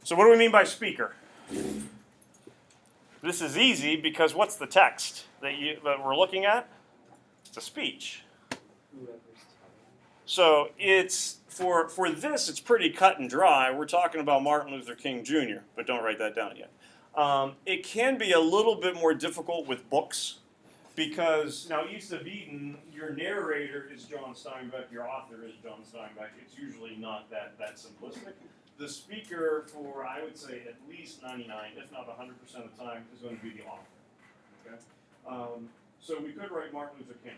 So what do we mean by speaker? This is easy because what's the text that we're looking at? It's a speech. So it's for this, it's pretty cut and dry. We're talking about Martin Luther King Jr., but don't write that down yet. It can be a little bit more difficult with books because now East of Eden, your narrator is John Steinbeck, your author is John Steinbeck. It's usually not that simplistic. The speaker for, I would say, at least 99, if not 100% of the time, is going to be the author. Okay? So we could write Martin Luther King.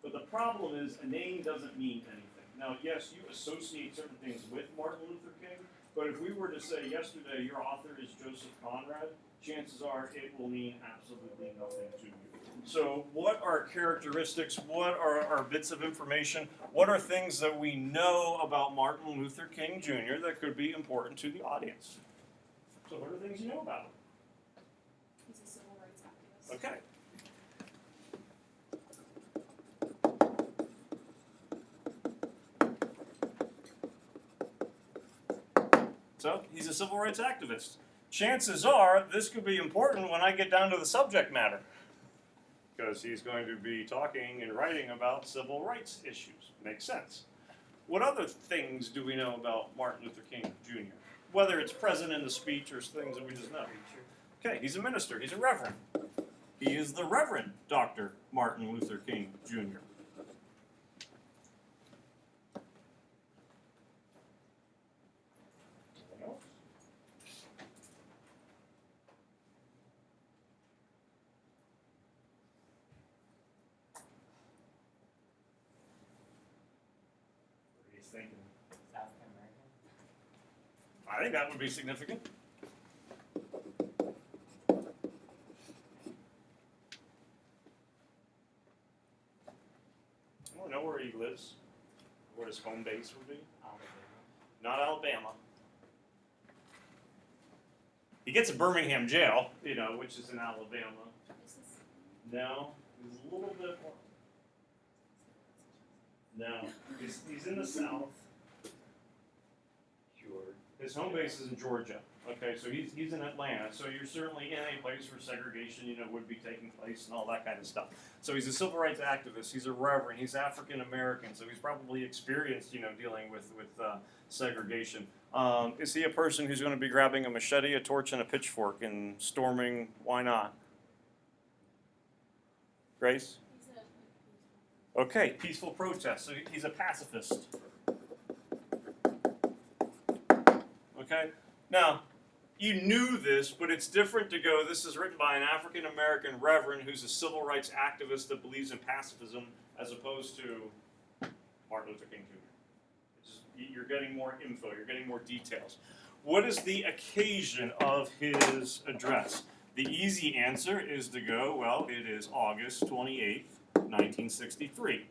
But the problem is a name doesn't mean anything. Now, yes, you associate certain things with Martin Luther King, but if we were to say yesterday your author is Joseph Conrad, chances are it will mean absolutely nothing to you. So what are characteristics? What are bits of information? What are things that we know about Martin Luther King Jr. that could be important to the audience? So what are things you know about him? He's a civil rights activist. Okay. So he's a civil rights activist. Chances are this could be important when I get down to the subject matter, because he's going to be talking and writing about civil rights issues. Makes sense. What other things do we know about Martin Luther King Jr.? Whether it's present in the speech or things that we just know. Okay, he's a minister. He's a reverend. He is the Reverend Dr. Martin Luther King Jr. Thinking. African American? I think that would be significant. I don't know where he lives, what his home base would be. Alabama. Not Alabama. He gets a Birmingham jail, which is in Alabama. No, he's a little bit more. No, he's in the South. Georgia. His home base is in Georgia. Okay, so he's in Atlanta. So you're certainly in a place where segregation, would be taking place and all that kind of stuff. So he's a civil rights activist. He's a reverend. He's African American. So he's probably experienced, dealing with segregation. Is he a person who's going to be grabbing a machete, a torch, and a pitchfork and storming? Why not? Grace? Okay, peaceful protest. So he's a pacifist. Okay? Now, you knew this, but it's different to go, this is written by an African American reverend who's a civil rights activist that believes in pacifism, as opposed to Martin Luther King Jr. You're getting more info, you're getting more details. What is the occasion of his address? The easy answer is to go, well, it is August 28th. 1963.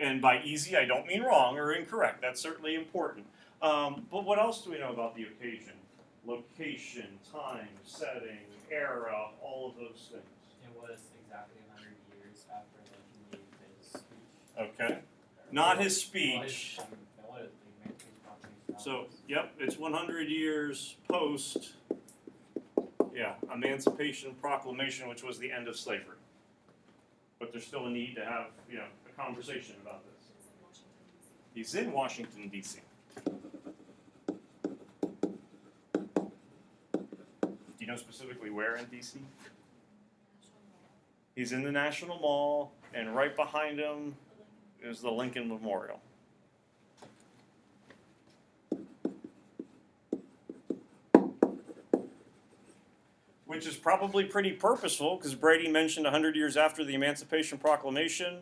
And by easy, I don't mean wrong or incorrect. That's certainly important. But what else do we know about the occasion? Location, time, setting, era, all of those things. It was exactly 100 years after he gave his speech. Okay. Not his speech. What is the Emancipation Proclamation? So, yep, it's 100 years post, Emancipation Proclamation, which was the end of slavery. But there's still a need to have, a conversation about this. He's in Washington, D.C. Do you know specifically where in D.C.? He's in the National Mall, and right behind him is the Lincoln Memorial. Which is probably pretty purposeful, because Brady mentioned 100 years after the Emancipation Proclamation,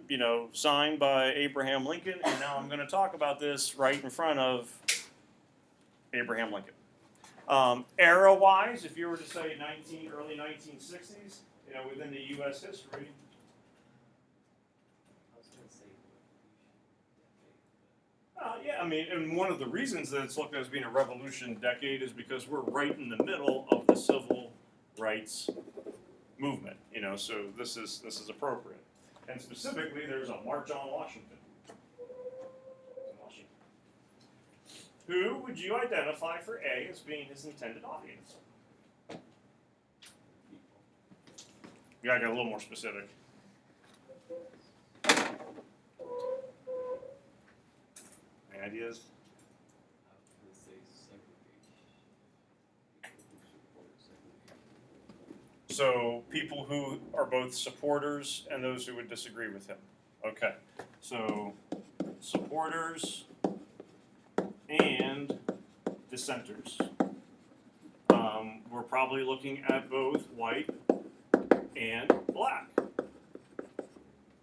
signed by Abraham Lincoln, and now I'm going to talk about this right in front of Abraham Lincoln. Era-wise, if you were to say early 1960s, within the U.S. history. I was going to say And one of the reasons that it's looked at as being a revolution decade is because we're right in the middle of the civil rights movement, so this is appropriate. And specifically, there's a March on Washington. Who would you identify for A as being his intended audience? You gotta get a little more specific. Any ideas? I was gonna say segregation. So people who are both supporters and those who would disagree with him. Okay. So supporters and dissenters. We're probably looking at both white and black.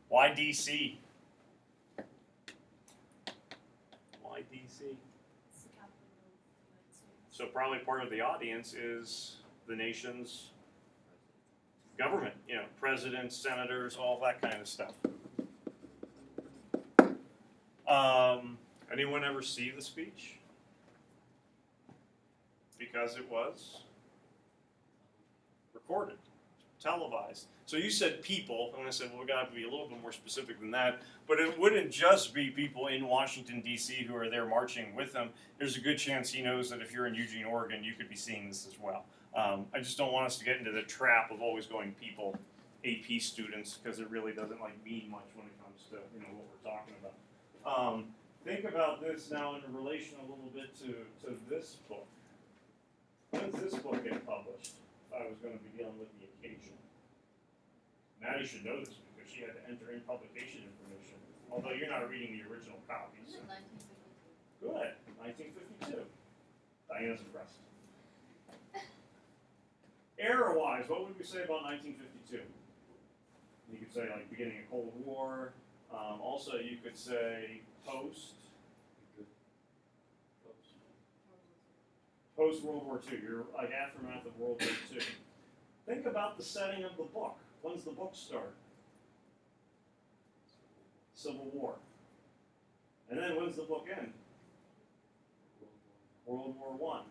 Why DC? Why DC? It's the capital of the United States. So probably part of the audience is the nation's government, you know, presidents, senators, all that kind of stuff. Anyone ever see the speech? Because it was recorded, televised. So you said people, and I said, well, we got to be a little bit more specific than that. But it wouldn't just be people in Washington, D.C. who are there marching with him. There's a good chance he knows that if you're in Eugene, Oregon, you could be seeing this as well. I just don't want us to get into the trap of always going people, AP students, because it really doesn't mean much when it comes to what we're talking about. Think about this now in relation a little bit to this book. When does this book get published? If I was going to be dealing with the occasion. Maddie should know this because she had to enter in publication information. Although you're not reading the original copies. Isn't it 1952? Good, 1952. Diana's impressed. Era-wise, what would we say about 1952? You could say beginning of Cold War. Also, you could say post World War II. You're aftermath of World War II. Think about the setting of the book. When's the book start? Civil War. And then when's the book end? World War I.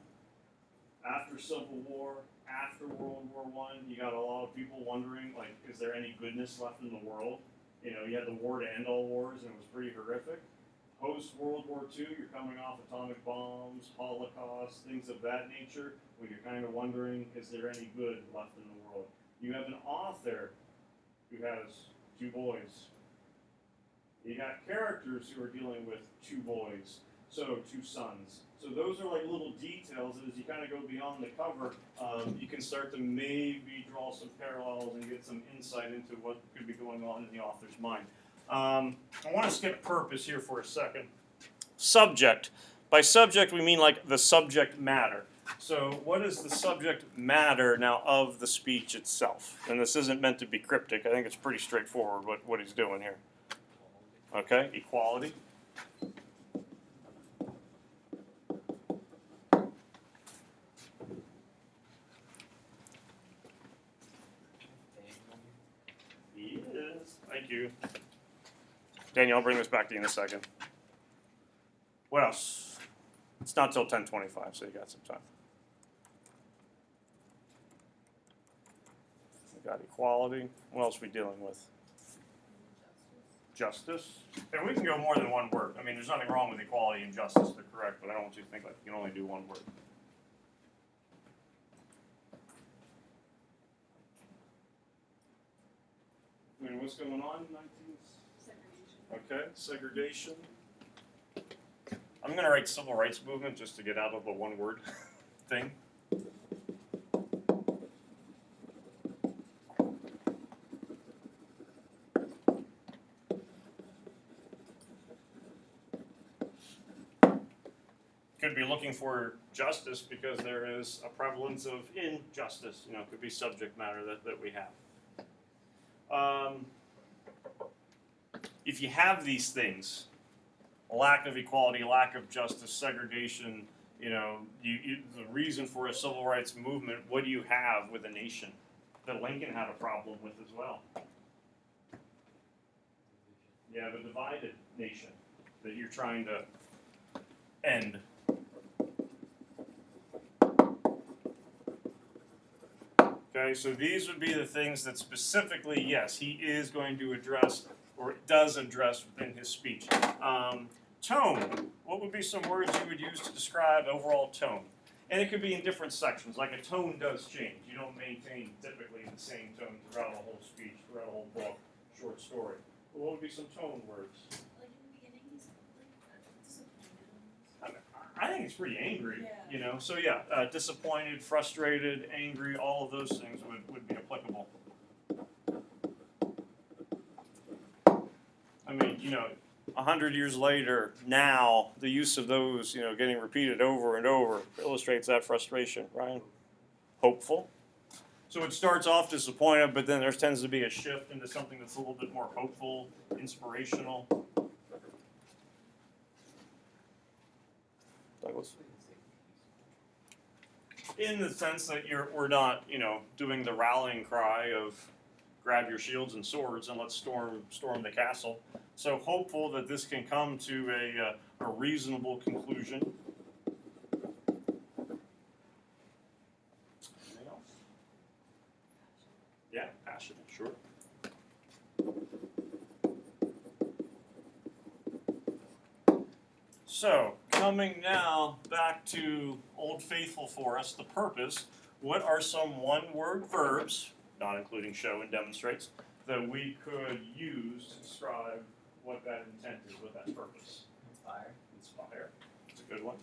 After Civil War, after World War I, you got a lot of people wondering, is there any goodness left in the world? You had the war to end all wars, and it was pretty horrific. Post-World War II, you're coming off atomic bombs, Holocaust, things of that nature, when you're kind of wondering, is there any good left in the world? You have an author who has two boys. You got characters who are dealing with two boys, so two sons. So those are little details that as you kind of go beyond the cover, you can start to maybe draw some parallels and get some insight into what could be going on in the author's mind. I want to skip purpose here for a second. Subject. By subject, we mean the subject matter. So what is the subject matter now of the speech itself? And this isn't meant to be cryptic. I think it's pretty straightforward what he's doing here. Okay, equality. He is. Thank you. Daniel, I'll bring this back to you in a second. What else? It's not till 10:25, so you got some time. We got equality. What else are we dealing with? Justice. And we can go more than one word. I mean, there's nothing wrong with equality and justice. They're correct, but I don't want you to think you can only do one word. I mean, what's going on in 19? Segregation. Okay, segregation. I'm going to write civil rights movement just to get out of the one word thing. Could be looking for justice because there is a prevalence of injustice. It could be subject matter that we have. If you have these things, lack of equality, lack of justice, segregation, the reason for a civil rights movement, what do you have with a nation that Lincoln had a problem with as well? You have a divided nation that you're trying to end. Okay, so these would be the things that specifically, yes, he is going to address, or does address within his speech. Tone. What what would be some words you would use to describe overall tone? And it could be in different sections, like a tone does change. You don't maintain typically the same tone throughout a whole speech, throughout a whole book, short story. But what would be some tone words? Like in the beginning, he's like disappointed. I mean, I think it's pretty angry, Yeah. you know. So yeah, disappointed, frustrated, angry, all of those things would be applicable. I mean, you know, 100 years later, now the use of those, you know, getting repeated over and over illustrates that frustration. Ryan, hopeful. So it starts off disappointed, but then there tends to be a shift into something that's a little bit more hopeful, inspirational. Douglas? In the sense that we're not, you know, doing the rallying cry of grab your shields and swords and let's storm the castle. So hopeful that this can come to a reasonable conclusion. Anything else? Yeah, passionate, sure. So, coming now back to Old Faithful for us, the purpose. What are some one-word verbs, not including show and demonstrates, that we could use to describe what that intent is, what that purpose? Inspire. Inspire. That's a good one.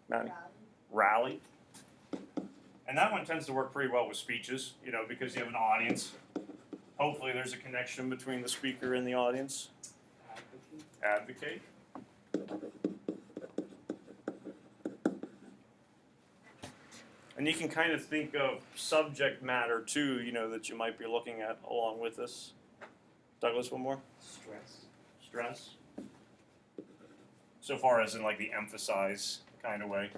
Maddie? Rally. And that one tends to work pretty well with speeches, you know, because you have an audience. Hopefully there's a connection between the speaker and the audience. Advocate. Advocate. And you can kind of think of subject matter too, you know, that you might be looking at along with this. Douglas, one more? Stress. Stress. So far as in like the emphasize kind of way.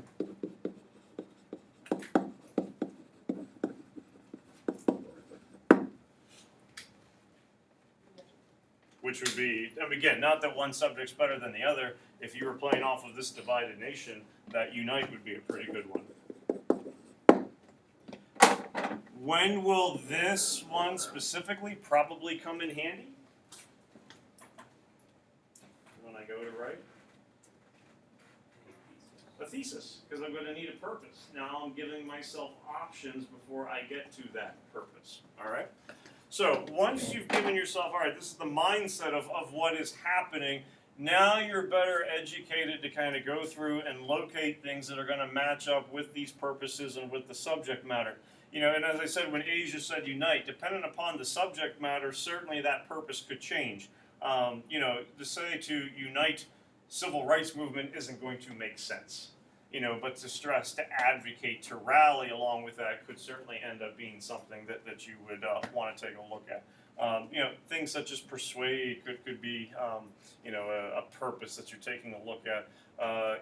Which would be, and again, not that one subject's better than the other. If you were playing off of this divided nation, that unite would be a pretty good one. When will this one specifically probably come in handy? When I go to write? A thesis, because I'm going to need a purpose. Now I'm giving myself options before I get to that purpose. All right? So once you've given yourself, all right, this is the mindset of what is happening, now you're better educated to kind of go through and locate things that are going to match up with these purposes and with the subject matter. You know, and as I said, when Asia said unite, depending upon the subject matter, certainly that purpose could change. You know, to say to unite civil rights movement isn't going to make sense. You know, but to stress, to advocate, to rally along with that could certainly end up being something that you would want to take a look at. You know, things such as persuade could be, you know, a purpose that you're taking a look at.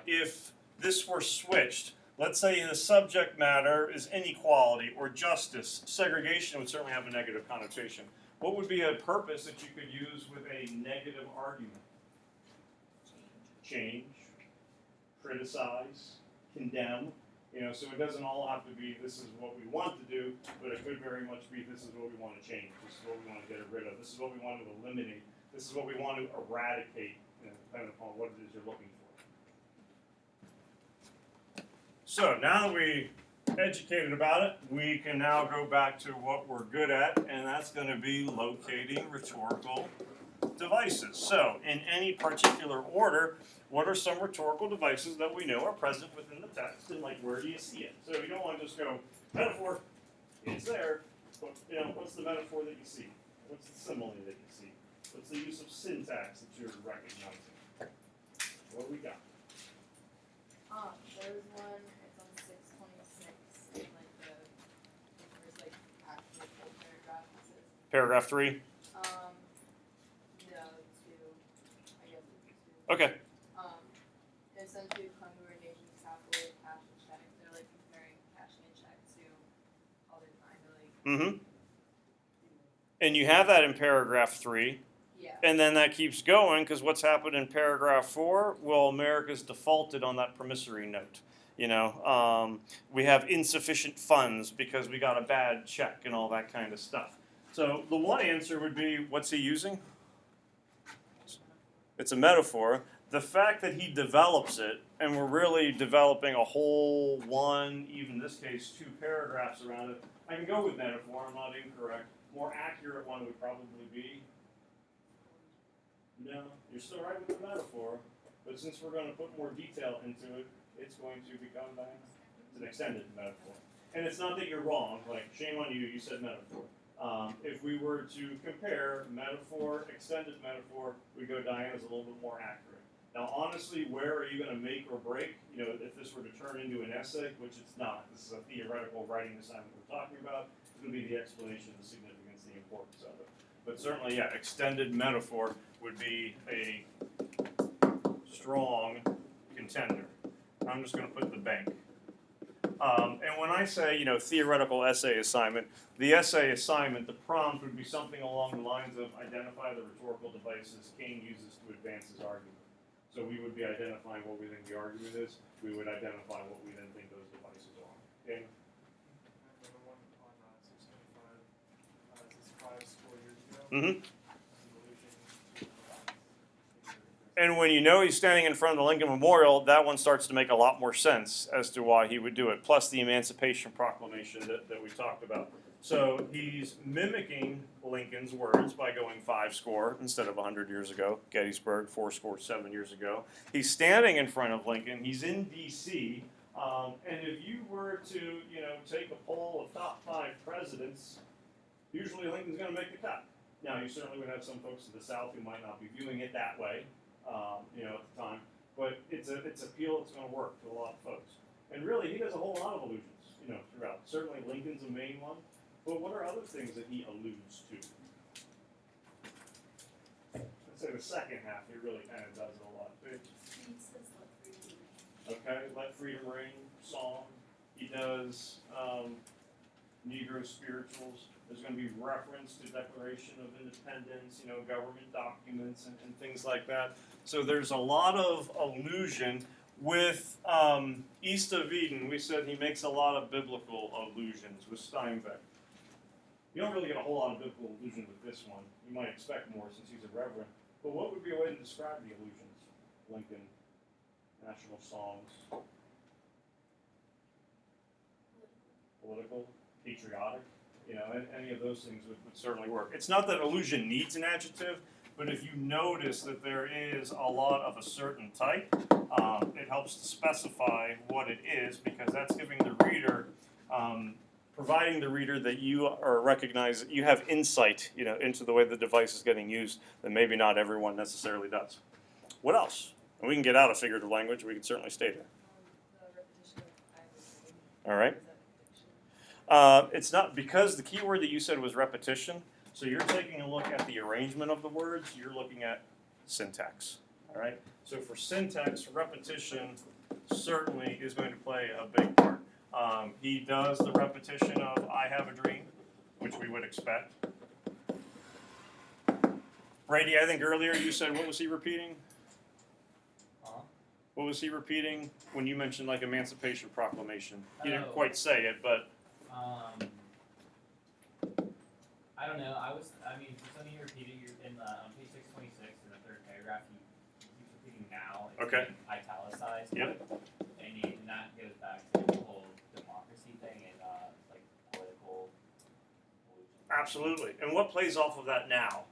If this were switched, let's say the subject matter is inequality or justice, segregation would certainly have a negative connotation. What would be a purpose that you could use with a negative argument? Change, criticize, condemn. You know, so it doesn't all have to be this is what we want to do, but it could very much be this is what we want to change, this is what we want to get rid of, this is what we want to eliminate, this is what we want to eradicate, you know, depending upon what it is you're looking for. So now that we educated about it, we can now go back to what we're good at, and that's going to be locating rhetorical devices. So in any particular order, what are some rhetorical devices that we know are present within the text, and like where do you see it? So you don't want to just go metaphor, it's there, but you know, what's the metaphor that you see? What's the simile that you see? What's the use of syntax that you're recognizing? What do we got? There's one, it's on 626, in like the first like actual full paragraph, it says, Paragraph 3. no, 2, I guess it's 2. Okay. Essentially congruent nations capital cash and check. They're like comparing cash and check to other kind of like. Mm-hmm. And you have that in paragraph 3. Yeah. And then that keeps going because what's happened in paragraph 4? Well, America's defaulted on that promissory note. You know, we have insufficient funds because we got a bad check and all that kind of stuff. So the one answer would be, what's he using? It's a metaphor. The fact that he develops it, and we're really developing a whole one, even in this case, 2 paragraphs around it. I can go with metaphor, I'm not incorrect. More accurate one would probably be, no, you're still right with the metaphor, but since we're going to put more detail into it, it's going to become it's an extended metaphor. And it's not that you're wrong, like, shame on you, you said metaphor. If we were to compare metaphor, extended metaphor, we go Diana's a little bit more accurate. Now, honestly, where are you going to make or break? You know, if this were to turn into an essay, which it's not, this is a theoretical writing assignment we're talking about, it's going to be the explanation of the significance, the importance of it. But certainly, yeah, extended metaphor would be a strong contender. I'm just going to put the bank. And when I say, you know, theoretical essay assignment, the essay assignment, the prompt would be something along the lines of identify the rhetorical devices King uses to advance his argument. So we would be identifying what we think the argument is. We would identify what we then think those devices are. Okay? Another one on 625, this is 5 score years ago. Mm-hmm. Evolution. And when you know he's standing in front of the Lincoln Memorial, that one starts to make a lot more sense as to why he would do it, plus the Emancipation Proclamation that we talked about. So he's mimicking Lincoln's words by going 5 score instead of 100 years ago, Gettysburg, 4 score 7 years ago. He's standing in front of Lincoln. He's in D.C., and if you were to, you know, take a poll of top 5 presidents, usually Lincoln's going to make the cut. Now, you certainly would have some folks in the South who might not be viewing it that way. You know, at the time, but it's appeal that's going to work to a lot of folks. And really, he does a whole lot of allusions, you know, throughout. Certainly, Lincoln's a main one, but what are other things that he alludes to? I'd say the second half, he really kind of does it a lot. He says let freedom ring. Okay, Let Freedom Ring, song. He does Negro spirituals. There's going to be reference to Declaration of Independence, you know, government documents and things like that. So there's a lot of allusion. With East of Eden, we said he makes a lot of biblical allusions with Steinbeck. You don't really get a whole lot of biblical allusion with this one. You might expect more since he's a reverend. But what would be a way to describe the allusions? Lincoln, national songs, political, patriotic. You know, any of those things would certainly work. It's not that allusion needs an adjective, but if you notice that there is a lot of a certain type, it helps to specify what it is, because that's giving the reader, providing the reader that you are recognize that you have insight, you know, into the way the device is getting used that maybe not everyone necessarily does. What else? And we can get out of figurative language. We can certainly stay there. The repetition of I was reading. All right. Is that fiction? It's not, because the key word that you said was repetition. So you're taking a look at the arrangement of the words. You're looking at syntax. All right. So for syntax, repetition certainly is going to play a big part. He does the repetition of "I have a dream," which we would expect. Brady, I think earlier you said, what was he repeating? Huh? What was he repeating when you mentioned like Emancipation Proclamation? He didn't Oh. quite say it, but I don't know. I mean, for some of you repeating, you're in the on page 626 in the 3rd paragraph. He's repeating now. It's Okay. Italicized. Yep. And that goes back to the whole democracy thing and like political. absolutely. And what plays off of that now?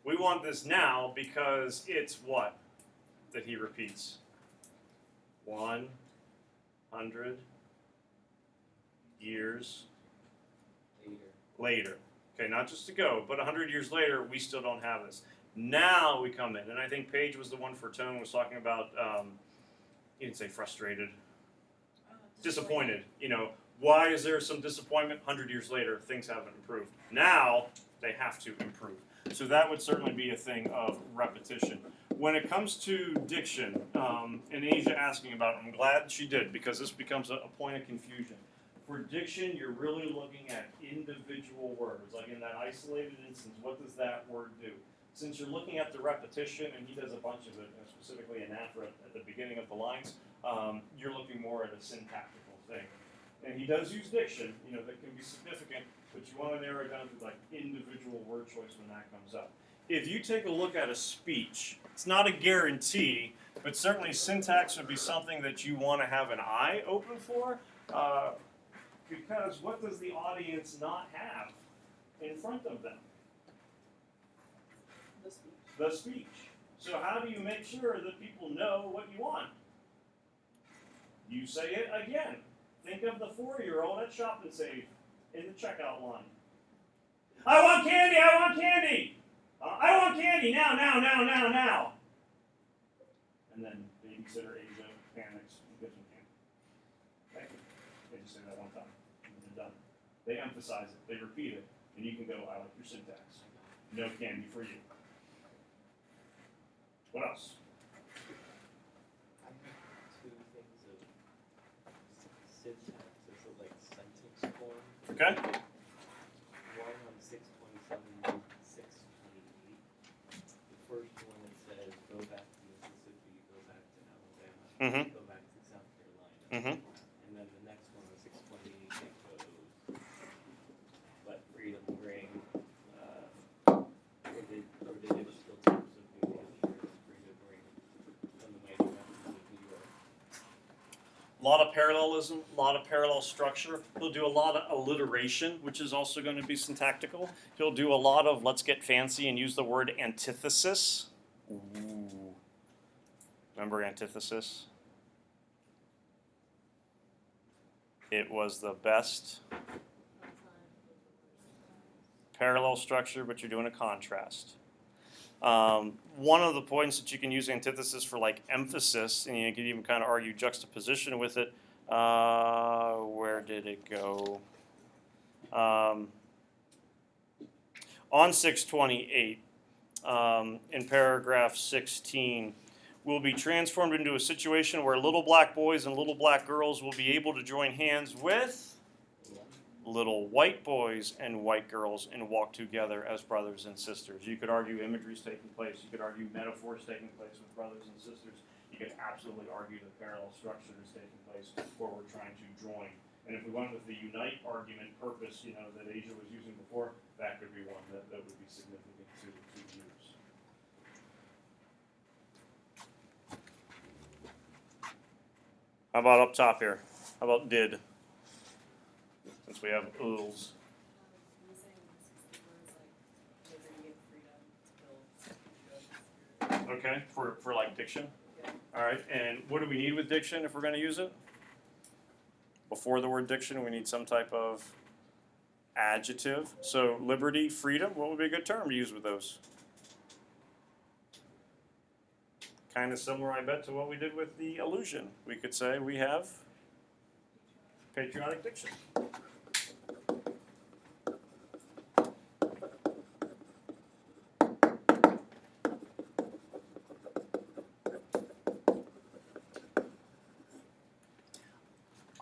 We want this now because it's what that he repeats? 100 years later. Okay, not just to go, but 100 years later, we still don't have this. Now we come in, and I think Paige was the one for tone, was talking about, he didn't say frustrated, disappointed. You know, why is there some disappointment? 100 years later, things haven't improved. Now they have to improve. So that would certainly be a thing of repetition. When it comes to diction, and Asia asking about it, I'm glad she did, because this becomes a point of confusion. For diction, you're really looking at individual words. Like in that isolated instance, what does that word do? Since you're looking at the repetition, and he does a bunch of it, specifically anaphora at the beginning of the lines, you're looking more at a syntactical thing. and he does use diction, that can be significant, but you want to narrow it down to like individual word choice when that comes up. If you take a look at a speech, it's not a guarantee, but certainly syntax would be something that you want to have an eye open for, because what does the audience not have in front of them? The speech. The speech. So how do you make sure that people know what you want? You say it again. Think of the 4-year-old at Shop and Save in the checkout line. I want candy, I want candy! I want candy now, now, now, now, now! And then babysitter Asia panics and gives them candy. Okay? They just say that one time, and then they're done. They emphasize it, they repeat it, and you can go, I like your syntax. No candy for you. What else? I have two things of syntax as a sentence form. Okay. One on 627, 628. The first one it says go back to Mississippi, go back to Alabama, Mm-hmm. go back to South Carolina. Mm-hmm. And then the next one on 628 it goes let freedom ring or the digital terms of New Hampshire, freedom ring from the mighty mountains of New York. A lot of parallelism, a lot of parallel structure. He'll do a lot of alliteration, which is also going to be syntactical. He'll do a lot of, let's get fancy and use the word antithesis. Ooh. Remember antithesis? It was the best parallel structure, but you're doing a contrast. One of the points that you can use antithesis for emphasis, and you can even kind of argue juxtaposition with it. Where did it go? On 628, in paragraph 16, will be transformed into a situation where little black boys and little black girls will be able to join hands with little white boys and white girls and walk together as brothers and sisters. You could argue imagery is taking place. You could argue metaphors taking place with brothers and sisters. You could absolutely argue the parallel structure is taking place where we're trying to join. And if we went with the unite argument purpose, that Asia was using before, that could be one that would be significant to use. How about up top here? How about did? Since we have oodles. Okay, for diction? All right, and what do we need with diction if we're going to use it? Before the word diction, we need some type of adjective. So liberty, freedom, what would be a good term to use with those? Kind of similar, I bet, to what we did with the allusion. We could say we have patriotic diction.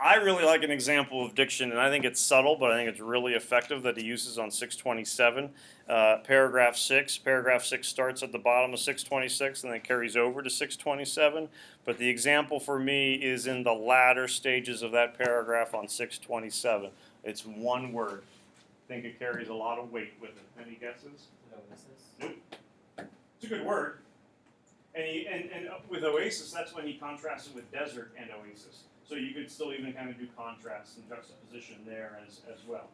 I really like an example of diction, and I think it's subtle, but I think it's really effective that he uses on 627. Paragraph 6. Paragraph 6 starts at the bottom of 626 and then carries over to 627. But the example for me is in the latter stages of that paragraph on 627. It's one word. I think it carries a lot of weight with it. Any guesses? Oasis. Nope. It's a good word. And with oasis, that's when he contrasted with desert and oasis. So you could still even kind of do contrast and juxtaposition there as well.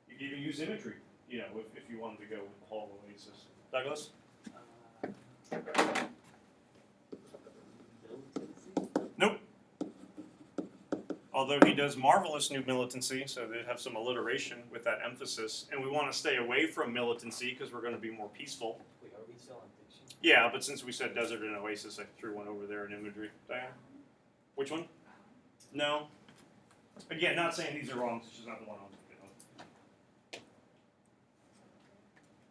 You could even use imagery, if you wanted to go with the whole oasis. Douglas? Militancy? Nope. Although he does marvelous new militancy, so they have some alliteration with that emphasis. And we want to stay away from militancy because we're going to be more peaceful. Wait, are we still on diction? Yeah, but since we said desert and oasis, I threw one over there in imagery. Diana? Which one? No. Again, not saying these are wrong, it's just not the one I'm thinking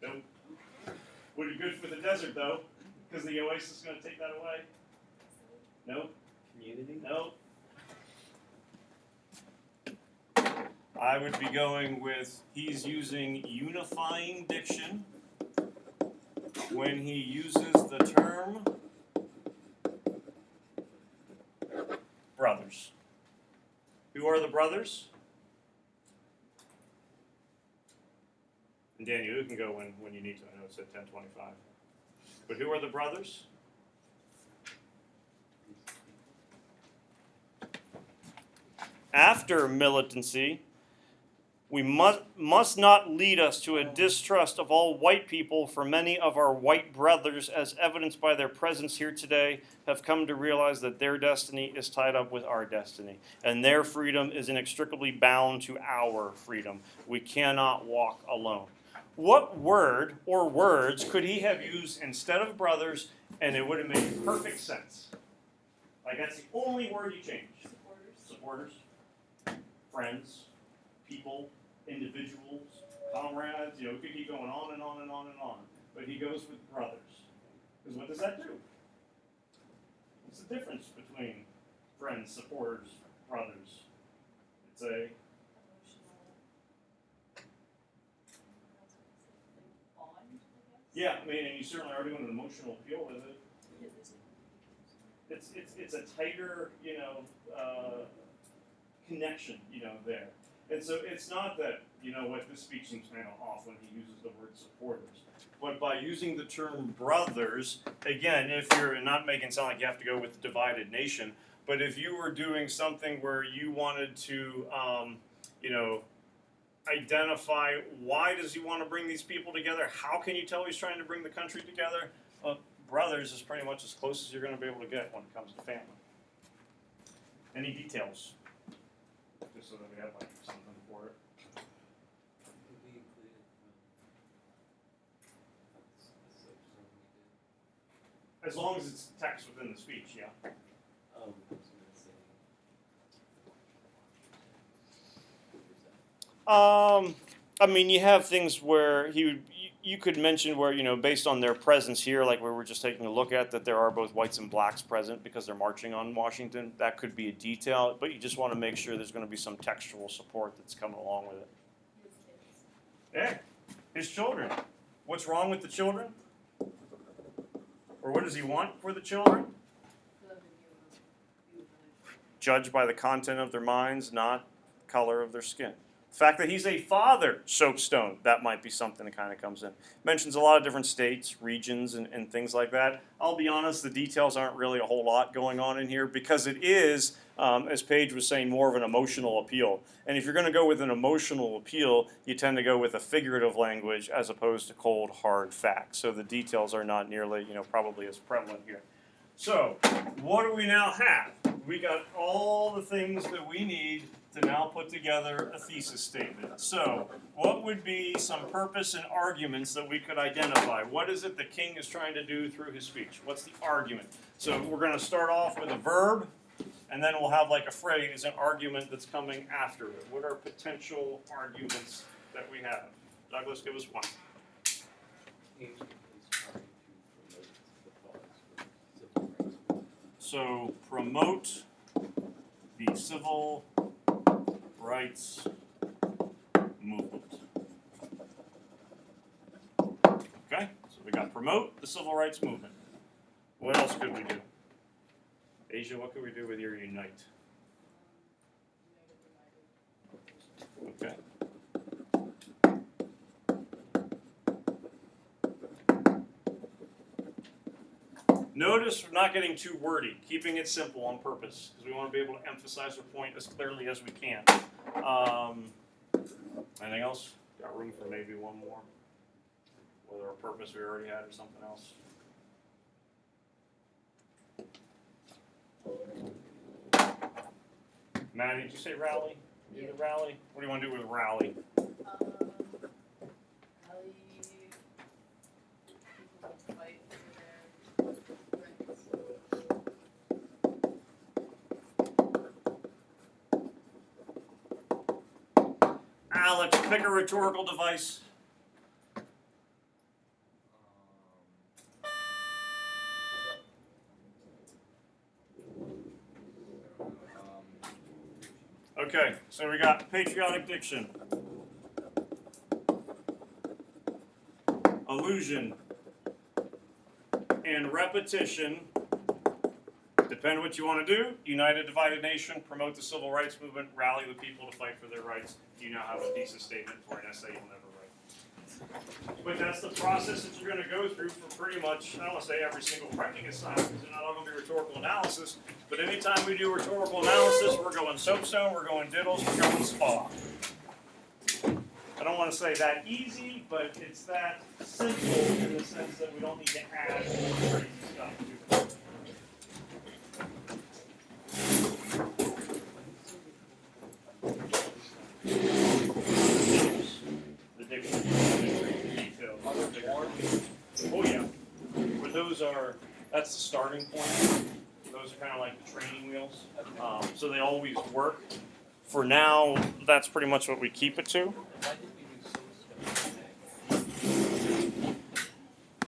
of. Nope. Would be good for the desert, though, because the oasis is going to take that away. Nope. Community? Nope. I would be going with he's using unifying diction when he uses the term brothers. Who are the brothers? brothers? And Daniel, you can go when you need to. I know it's at 10:25. But who are the brothers? After militancy, we must not lead us to a distrust of all white people, for many of our white brothers, as evidenced by their presence here today, have come to realize that their destiny is tied up with our destiny, and their freedom is inextricably bound to our freedom. We cannot walk alone. What word or words could he have used instead of brothers, and it would have made perfect sense? Like, that's the only word he changed. Supporters, friends, people, individuals, comrades, we could keep going on and on and on and on. But he goes with brothers. Because what does that do? What's the difference between friends, supporters, brothers? It's a and you certainly are doing an emotional appeal with it. It's a tighter, connection, there. And so it's not that, this speech seems kind of off when he uses the word supporters. But by using the term brothers, again, if you're not making it sound like you have to go with divided nation, but if you were doing something where you wanted to, identify why does he want to bring these people together, how can you tell he's trying to bring the country together? Well, brothers is pretty much as close as you're going to be able to get when it comes to family. Any details? Just so that we have something for it. Could be included from the section we did. As long as it's text within the speech, yeah. I was gonna say. You have things where you could mention where, based on their presence here, like we were just taking a look at, that there are both whites and blacks present because they're marching on Washington. That could be a detail, but you just want to make sure there's going to be some textual support that's coming along with it. Yeah, his children. What's wrong with the children? Or what does he want for the children? Judged by the content of their minds, not color of their skin. The fact that he's a father, soapstone, that might be something that kind of comes in. Mentions a lot of different states, regions, and things like that. I'll be honest, the details aren't really a whole lot going on in here because it is, as Paige was saying, more of an emotional appeal. And if you're going to go with an emotional appeal, you tend to go with a figurative language as opposed to cold, hard facts. So the details are not nearly, probably as prevalent here. So, what do we now have? We got all the things that we need to now put together a thesis statement. So, what would be some purpose and arguments that we could identify? What is it the king is trying to do through his speech? What's the argument? So, we're going to start off with a verb, and then we'll have like a phrase, an argument that's coming after it. What are potential arguments that we have? Douglas, give us one. Age is trying to promote the civil rights movement. So, promote the civil rights movement. Okay, so we got promote the civil rights movement. What else could we do? Asia, what could we do with your unite? Okay. Notice we're not getting too wordy, keeping it simple on purpose, because we want to be able to emphasize our point as clearly as we can. Anything else? Got room for maybe one more? Whether a purpose we already had or something else? Maddie, did you say rally? You did the rally? What do you want to do with rally? Rally people to fight for their rights. Alex, pick a rhetorical device. Okay, so we got patriotic diction, allusion, and repetition to Depending what you want to do, unite a divided nation, promote the civil rights movement, rally the people to fight for their rights. You now have a thesis statement for an essay you'll never write. But that's the process that you're going to go through for pretty much, I don't want to say every single writing assignment, because they're not all going to be rhetorical analysis, but anytime we do rhetorical analysis, we're going soapstone, we're going diddles, we're going spa. I don't want to say that easy, but it's that simple in the sense that we don't need to add more crazy stuff to it. The dictionary, the details. Oh yeah. Where those are, that's the starting point. Those are kind of like the training wheels. So they always work. For now, that's pretty much what we keep it to. Why did